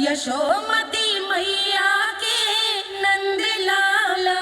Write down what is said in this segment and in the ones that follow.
यशोमती मैया के नंद लाला।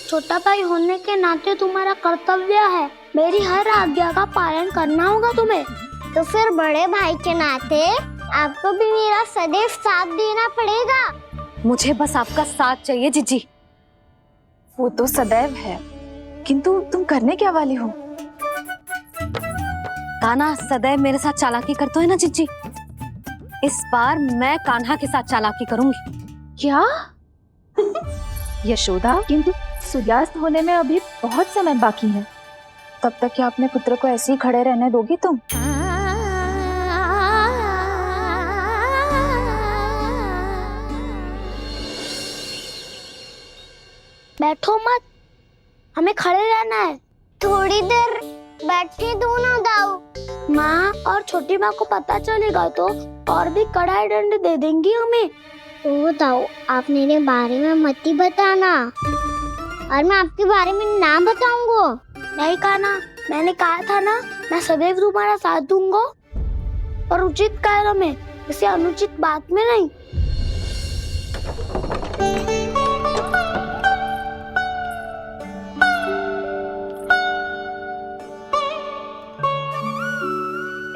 छोटा भाई होने के नाते तुम्हारा कर्तव्य है, मेरी हर आज्ञा का पालन करना होगा तुम्हें। तो फिर बड़े भाई के नाते आपको भी मेरा सदैव साथ देना पड़ेगा। मुझे बस आपका साथ चाहिए जीजी। वो तो सदैव है, किंतु तुम करने क्या वाली हो? कान्हा सदैव मेरे साथ चालाकी करता है ना जीजी, इस बार मैं कान्हा के साथ चालाकी करूंगी। क्या? यशोदा, किंतु सूर्यास्त होने में अभी बहुत समय बाकी है, तब तक क्या अपने पुत्र को ऐसे ही खड़े रहने दोगी तुम? बैठो मत, हमें खड़े रहना है। थोड़ी देर बैठे दो ना दाऊ। माँ और छोटी माँ को पता चलेगा तो और भी कड़ा दंड दे देंगी हमें। ओ दाऊ, आप मेरे बारे में मत ही बताना, और मैं आपके बारे में ना बताऊंगा। नहीं कान्हा, मैंने कहा था ना, मैं सदैव तुम्हारा साथ दूंगा, और उचित कार्य में, इसे अनुचित बात में नहीं।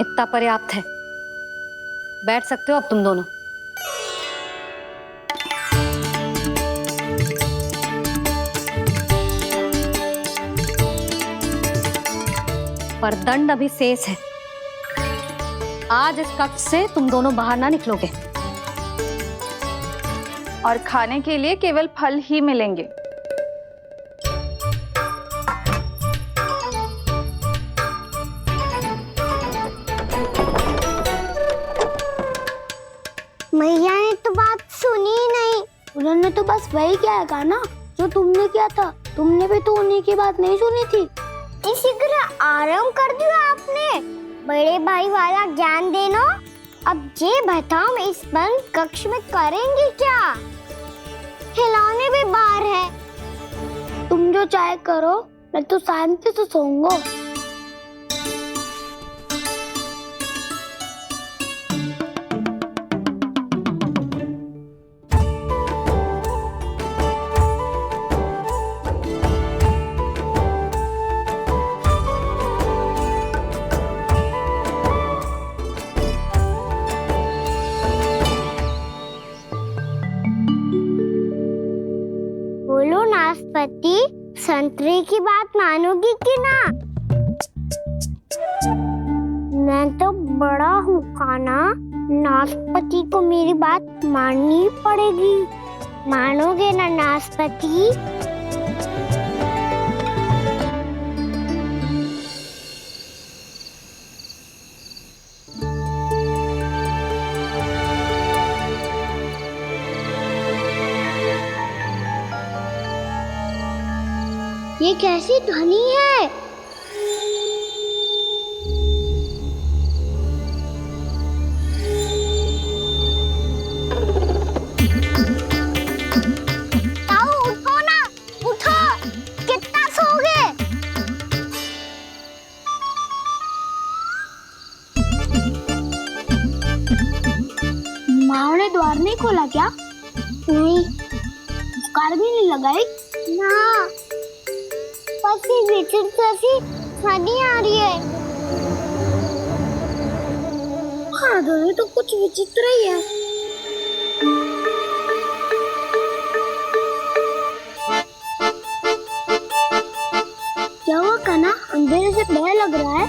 इतना पर्याप्त है, बैठ सकते हो अब तुम दोनों। पर दंड अभी शेष है, आज इस कक्ष से तुम दोनों बाहर ना निकलोगे, और खाने के लिए केवल फल ही मिलेंगे। मैया ने तो बात सुनी ही नहीं। उन्होंने तो बस वही किया था ना जो तुमने किया था, तुमने भी तो उन्हीं की बात नहीं सुनी थी। इसी तरह आराम कर दिया आपने, बड़े भाई वाला ज्ञान देना। अब ये बताओ, मैं इस बंद कक्ष में करेंगे क्या? खिलौने भी बाहर है। तुम जो चाहे करो, मैं तो शांति से सोऊंगा। बोलो नाशपाती, संतरे की बात मानोगी कि ना? मैं तो बड़ा हूँ कान्हा, नाशपाती को मेरी बात माननी पड़ेगी। मानोगे ना नाशपाती? ये कैसी ध्वनि है? ताऊ उठो ना, उठो, कितना सोओगे? माँ ने द्वार नहीं खोला क्या? नहीं। कार भी नहीं लगाई? ना, पसी विचित्र सी ध्वनि आ रही है। हाँ, ध्वनि तो कुछ विचित्र ही है। क्या हुआ कान्हा, अंधेरे से डर लग रहा है?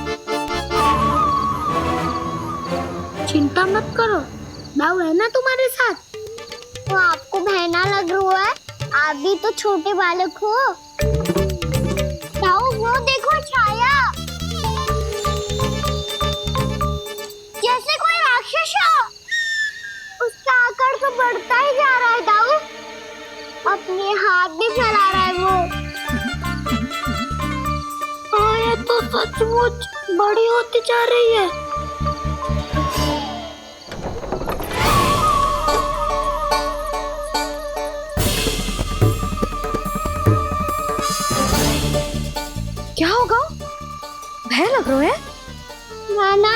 चिंता मत करो, दाऊ है ना तुम्हारे साथ। तो आपको बहना लग रहा है, आप भी तो छोटे बालक हो। ताऊ वो देखो छाया, जैसे कोई राक्षस हो। उसका आकार तो बढ़ता ही जा रहा है ताऊ, अपने हाथ भी फैला रहा है वो। हाँ, ये तो सचमुच बड़ी होती जा रही है। क्या होगा? भय लग रहा है? नाना,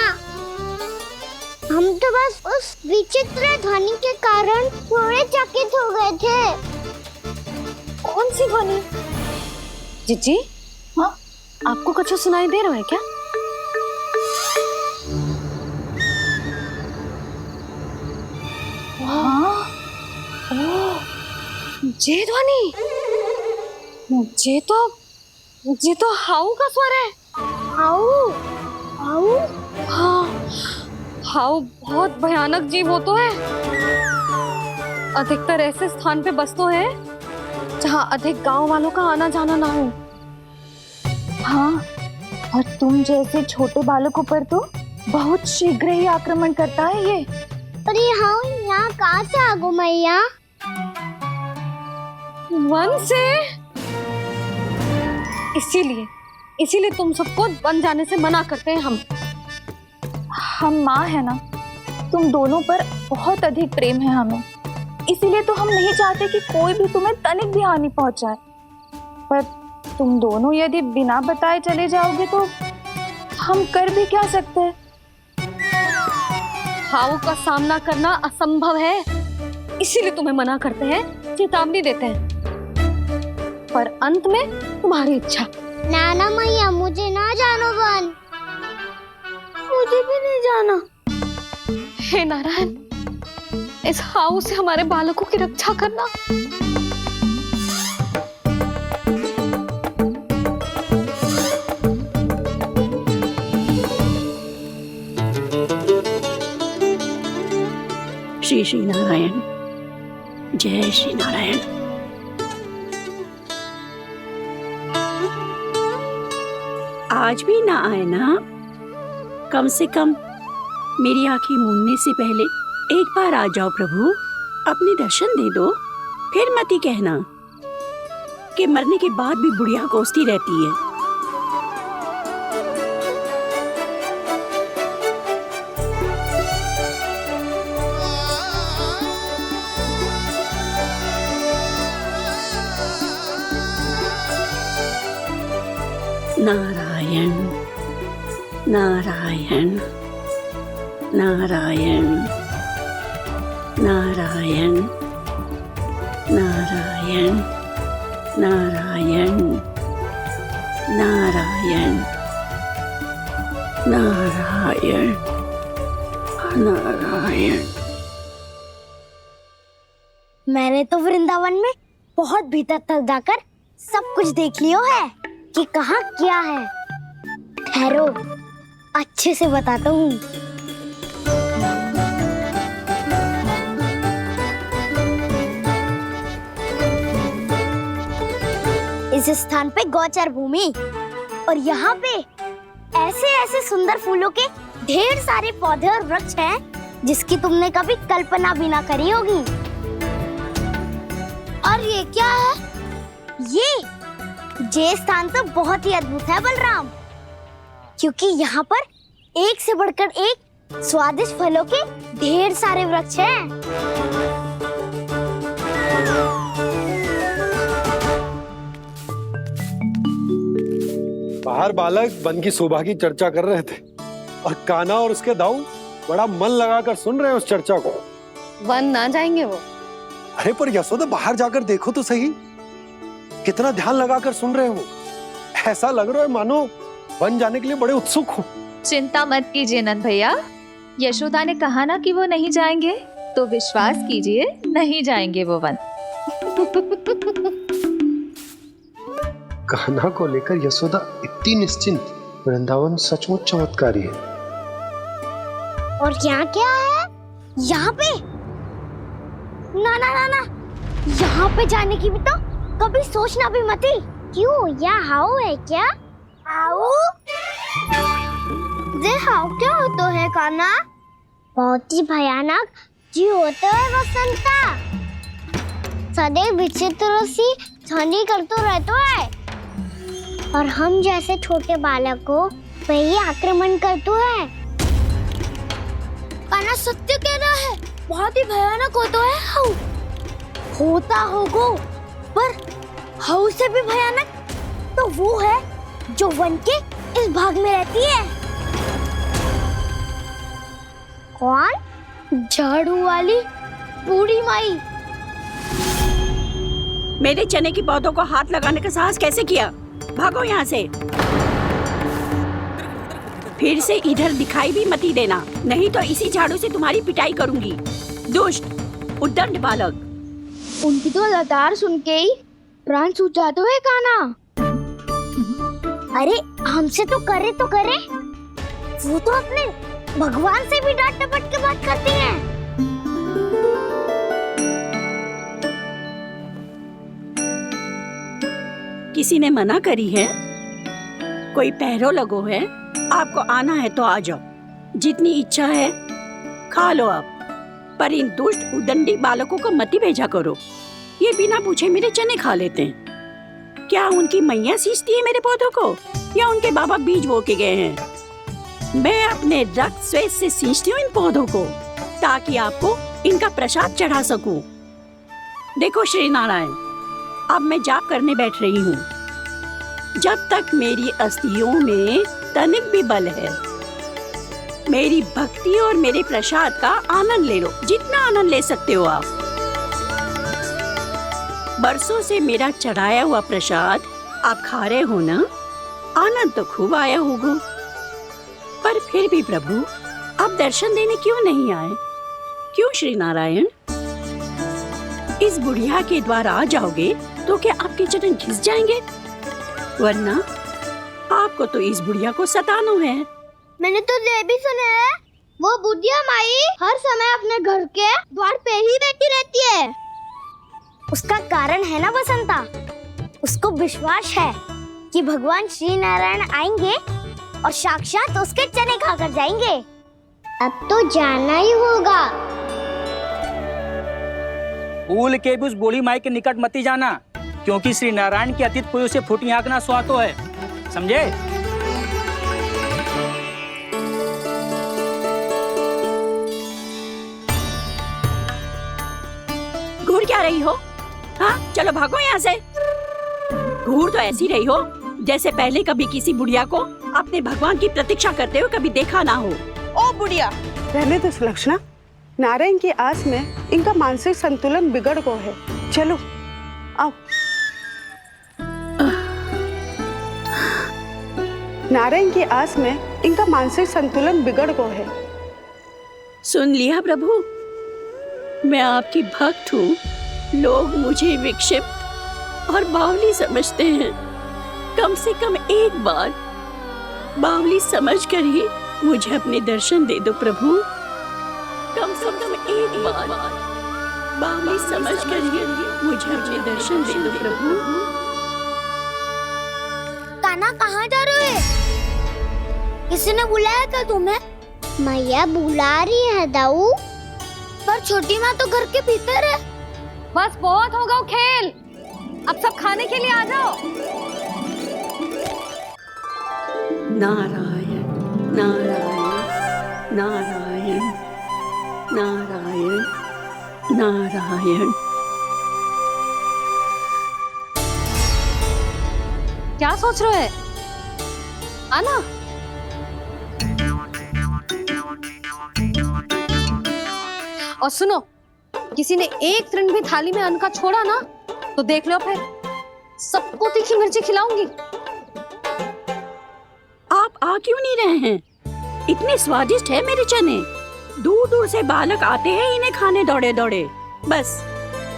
हम तो बस उस विचित्र ध्वनि के कारण थोड़े चकित हो गए थे। कौन सी ध्वनि? जीजी, हाँ? आपको कुछ सुनाई दे रहा है क्या? हाँ, ये ध्वनि, ये तो हाउ का स्वर है। हाउ हाउ हाँ, हाउ बहुत भयानक जीव हो तो है। अधिकतर ऐसे स्थान पे बसते हैं जहाँ अधिक गांव वालों का आना जाना ना हो। हाँ, और तुम जैसे छोटे बालकों पर तो बहुत शीघ्र ही आक्रमण करता है ये। पर ये हाउ यहाँ कहाँ से आ गो मैया? वन से। इसीलिए तुम सबको वन जाने से मना करते हैं हम माँ है ना, तुम दोनों पर बहुत अधिक प्रेम है हमें, इसीलिए तो हम नहीं चाहते कि कोई भी तुम्हें तनिक भी हानि पहुंचाए। पर तुम दोनों यदि बिना बताए चले जाओगे तो हम कर भी क्या सकते हैं? हाउ का सामना करना असंभव है, इसीलिए तुम्हें मना करते हैं, चेतावनी देते हैं। पर अंत में तुम्हारी इच्छा। नाना मैया, मुझे ना जानो वन। मुझे भी नहीं जाना। हे नारायण, इस हाउ से हमारे बालकों की रक्षा करना। श्री श्री नारायण, जय श्री नारायण। आज भी ना आए ना? कम से कम मेरी आंखें मूंदने से पहले एक बार आ जाओ प्रभु, अपने दर्शन दे दो। फिर मत ही कहना कि मरने के बाद भी बुढ़िया कोसती रहती है। नारायण नारायण नारायण नारायण नारायण नारायण नारायण नारायण नारायण। मैंने तो वृंदावन में बहुत भीतर तक जाकर सब कुछ देख लियो है कि कहाँ क्या है। ठहरो, अच्छे से बताता हूँ। इस स्थान पे गोचर भूमि, और यहाँ पे ऐसे ऐसे सुंदर फूलों के ढेर सारे पौधे और वृक्ष हैं जिसकी तुमने कभी कल्पना भी ना करी होगी। और ये क्या है? ये स्थान तो बहुत ही अद्भुत है बलराम, क्योंकि यहाँ पर एक से बढ़कर एक स्वादिष्ट फलों के ढेर सारे वृक्ष हैं। बाहर बालक वन की शोभा की चर्चा कर रहे थे और कान्हा और उसके दाऊ बड़ा मन लगाकर सुन रहे हैं उस चर्चा को। वन ना जाएंगे वो। अरे पर यशोदा, बाहर जाकर देखो तो सही, कितना ध्यान लगाकर सुन रहे हो। ऐसा लग रहा है मानो वन जाने के लिए बड़े उत्सुक हो। चिंता मत कीजिए नंद भैया, यशोदा ने कहा ना कि वो नहीं जाएंगे, तो विश्वास कीजिए नहीं जाएंगे वो वन। कान्हा को लेकर यशोदा इतनी निश्चिंत, वृंदावन सचमुच चमत्कारी है। और यहाँ क्या है? यहाँ पे ना ना ना ना, यहाँ पे जाने की भी तो कभी सोचना भी मत ही। क्यों, यहाँ हाउ है क्या? हाउ? ये हाउ क्या होता है कान्हा? बहुत ही भयानक जी होता है वसंता, सदैव विचित्र सी ध्वनि करते रहता है, और हम जैसे छोटे बालक को वही आक्रमण करते हैं। कान्हा सत्य कह रहा है, बहुत ही भयानक होता है हाउ। होता होगो, पर हाउ से भी भयानक तो वो है जो वन के इस भाग में रहती है। कौन? झाड़ू वाली बूढ़ी माई। मेरे चने की पौधों को हाथ लगाने का साहस कैसे किया? भागो यहाँ से। फिर से इधर दिखाई भी मती देना, नहीं तो इसी झाड़ू से तुम्हारी पिटाई करूंगी। दुष्ट उद्दंड बालक। उनकी तो लतार सुन के ही प्राण छूट जाते हुए काना। अरे हमसे तो करे, वो तो अपने भगवान से भी डांट डपट के बात करती हैं। किसी ने मना करी है? कोई पैरों लगो है? आपको आना है तो आ जाओ, जितनी इच्छा है खा लो आप, पर इन दुष्ट उदंडी बालकों को मत ही भेजा करो। ये बिना पूछे मेरे चने खा लेते हैं। क्या उनकी मैया सींचती है मेरे पौधों को, या उनके बाबा बीज बो के गए हैं? मैं अपने रक्त स्वेद से सींचती हूँ इन पौधों को, ताकि आपको इनका प्रसाद चढ़ा सकूं। देखो श्री नारायण, अब मैं जाप करने बैठ रही हूँ। जब तक मेरी अस्थियों में तनिक भी बल है, मेरी भक्ति और मेरे प्रसाद का आनंद ले लो, जितना आनंद ले सकते हो आप। बरसों से मेरा चढ़ाया हुआ प्रसाद आप खा रहे हो ना? आनंद तो खूब आया होगा, पर फिर भी प्रभु आप दर्शन देने क्यों नहीं आए? क्यों श्री नारायण? इस बुढ़िया के द्वार आ जाओगे तो क्या आपके चरण घिस जाएंगे? वरना आपको तो इस बुढ़िया को सताना है। मैंने तो ये भी सुना है, वो बुढ़िया माई हर समय अपने घर के द्वार पे ही बैठी रहती है। उसका कारण है ना बसंता, उसको विश्वास है कि भगवान श्री नारायण आएंगे और साक्षात उसके चने खाकर जाएंगे। अब तो जाना ही होगा। भूल के भी उस बूढ़ी माई के निकट मत ही जाना, क्योंकि श्री नारायण की अतीत कोई उसे फूटी आंख ना सुहातो है, समझे? घूर क्या रही हो? हाँ, चलो भागो यहाँ से। घूर तो ऐसी रही हो जैसे पहले कभी किसी बुढ़िया को अपने भगवान की प्रतीक्षा करते हुए कभी देखा ना हो। ओ बुढ़िया, रहने दो सुलक्षणा। नारायण की आस में इनका मानसिक संतुलन बिगड़ गया है। चलो आओ। नारायण की आस में इनका मानसिक संतुलन बिगड़ गया है। सुन लिया प्रभु, मैं आपकी भक्त हूँ। लोग मुझे विक्षिप्त और बावली समझते हैं। कम से कम एक बार बावली समझकर ही मुझे अपने दर्शन दे दो प्रभु। कम से कम एक बार बावली समझकर ही मुझे अपने दर्शन दे दो प्रभु। काना कहाँ जा रहे हो? किसी ने बुलाया क्या तुम्हें? मैया बुला रही है दाऊ। पर छोटी माँ तो घर के भीतर है। बस बहुत होगा खेल, अब सब खाने के लिए आ जाओ। नारायण नारायण नारायण नारायण नारायण। क्या सोच रहे हैं? आना। और सुनो, किसी ने एक तृण भी थाली में अन्न का छोड़ा ना तो देख लो, फिर सबको तीखी मिर्ची खिलाऊंगी। आप आ क्यों नहीं रहे हैं? इतने स्वादिष्ट है मेरे चने। दूर दूर से बालक आते हैं इन्हें खाने दौड़े दौड़े। बस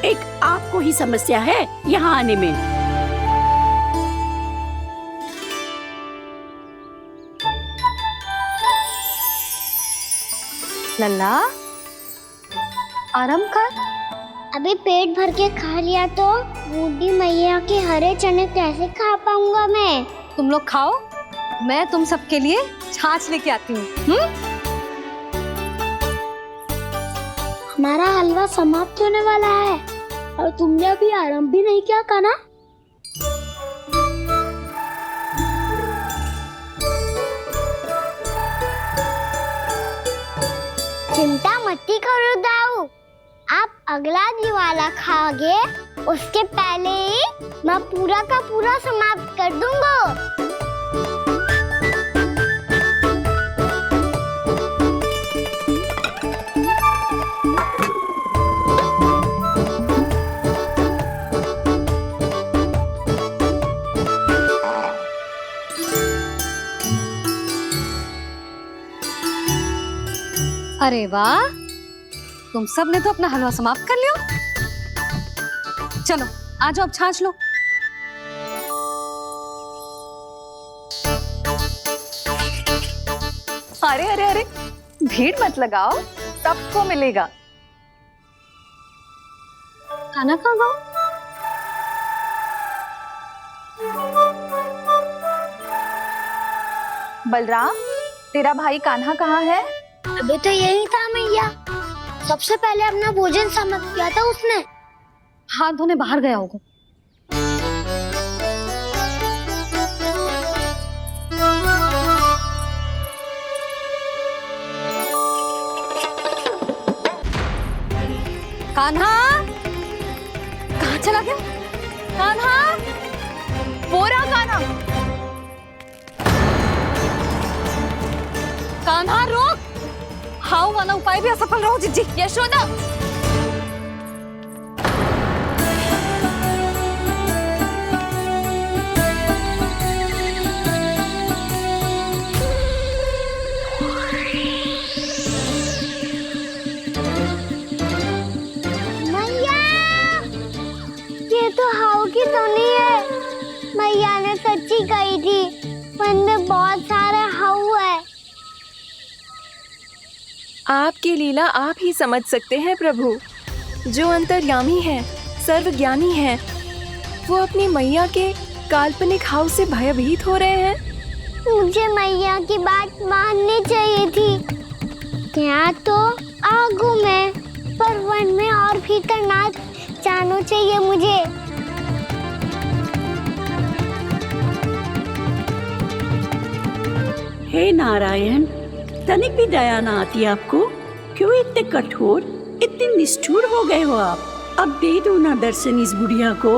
एक आपको ही समस्या है यहाँ आने में। लल्ला, आराम कर। अभी पेट भर के खा लिया तो बूढ़ी मैया के हरे चने कैसे खा पाऊंगा मैं? तुम लोग खाओ, मैं तुम सबके लिए छाछ लेके आती हूँ। हमारा हलवा समाप्त होने वाला है और तुमने अभी आराम भी नहीं किया काना। चिंता मत करो दाऊ, आप अगला दिवाला खाओगे उसके पहले ही मैं पूरा का पूरा समाप्त कर दूंगा। अरे वाह, तुम सब ने तो अपना हलवा समाप्त कर लिया। चलो आ जाओ, अब छाछ लो। अरे अरे अरे, भीड़ मत लगाओ, सबको मिलेगा। खाना खा गो। बलराम, तेरा भाई कान्हा कहाँ है? अभी तो यही था मैया। सबसे पहले अपना भोजन समाप्त किया था उसने। हाथ धोने बाहर गया होगा। कान्हा कहाँ चला गया? कान्हा, वो रहा कान्हा। कान्हा रोक! हाउ वाला उपाय भी असफल रहो जिज्जी। यशोदा, मैया, ये तो हाउ की धुनी है। मैया ने सच्ची कही थी, वन में बहुत सारे हाउ है। आपकी लीला आप ही समझ सकते हैं प्रभु। जो अंतर्यामी है, सर्वज्ञानी है, वो अपनी मैया के काल्पनिक हाव से भयभीत हो रहे हैं। मुझे मैया की बात माननी चाहिए थी। यहाँ तो आगू में, पर वन में और भीतर ना जाना चाहिए मुझे। हे नारायण, तनिक भी दया ना आती आपको? क्यों इतने कठोर, इतने निष्ठुर हो गए हो आप? अब दे दो ना दर्शन इस बुढ़िया को।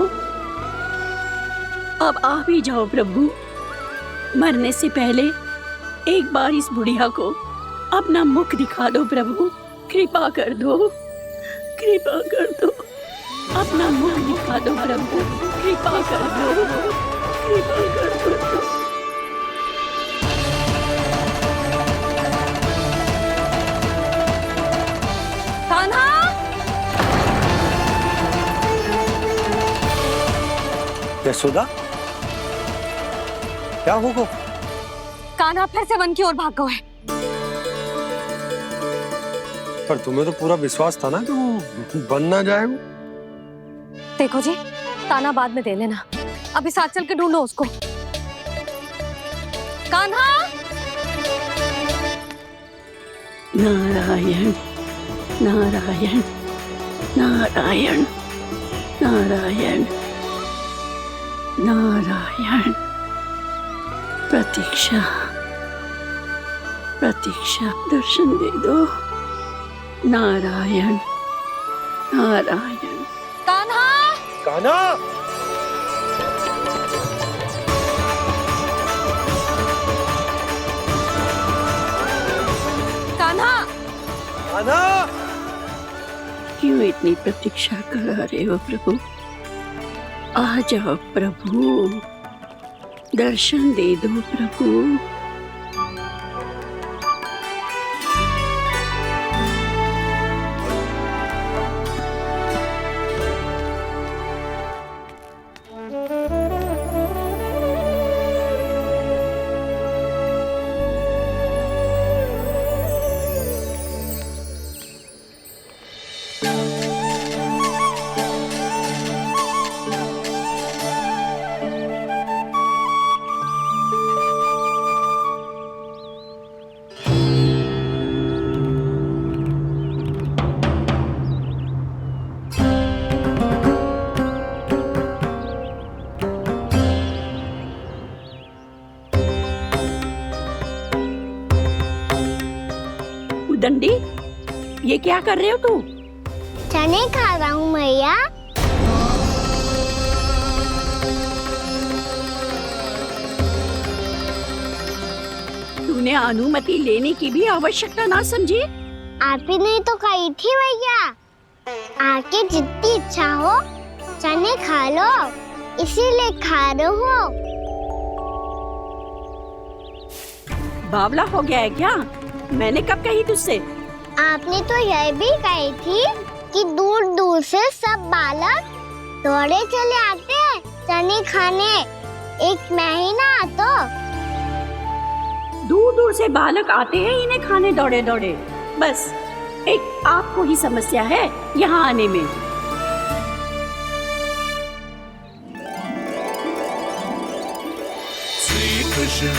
अब आ भी जाओ प्रभु। मरने से पहले एक बार इस बुढ़िया को अपना मुख दिखा दो प्रभु। कृपा कर दो, कृपा कर दो। अपना मुख दिखा दो प्रभु, कृपा कर दो, कृपा कर दो। कान्हा! यशोदा, क्या होगा? कान्हा फिर से वन की ओर भाग गया है। पर तुम्हें तो पूरा विश्वास था ना कि वो बन ना जाए। वो देखो जी, ताना बाद में दे लेना, अभी साथ चल के ढूंढो उसको। कान्हा! नारायण नारायण नारायण नारायण नारायण। प्रतीक्षा प्रतीक्षा, दर्शन दे दो। नारायण नारायण। कान्हा! कान्हा! कान्हा! कान्हा! क्यों इतनी प्रतीक्षा करा रहे हो प्रभु? आ जाओ प्रभु, दर्शन दे दो प्रभु। दंडी, ये क्या कर रहे हो तू? चने खा रहा हूँ मैया। तूने अनुमति लेने की भी आवश्यकता ना समझी? आप ही ने तो कही थी भैया, आके जितनी इच्छा हो चने खा लो, इसीलिए खा रहे हो। बावला हो गया है क्या? मैंने कब कही तुझसे? आपने तो यह भी कही थी कि दूर दूर से सब बालक दौड़े चले आते हैं चने खाने। एक महीना तो दूर दूर से बालक आते हैं इन्हें खाने दौड़े दौड़े। बस एक आपको ही समस्या है यहाँ आने में। श्री कृष्ण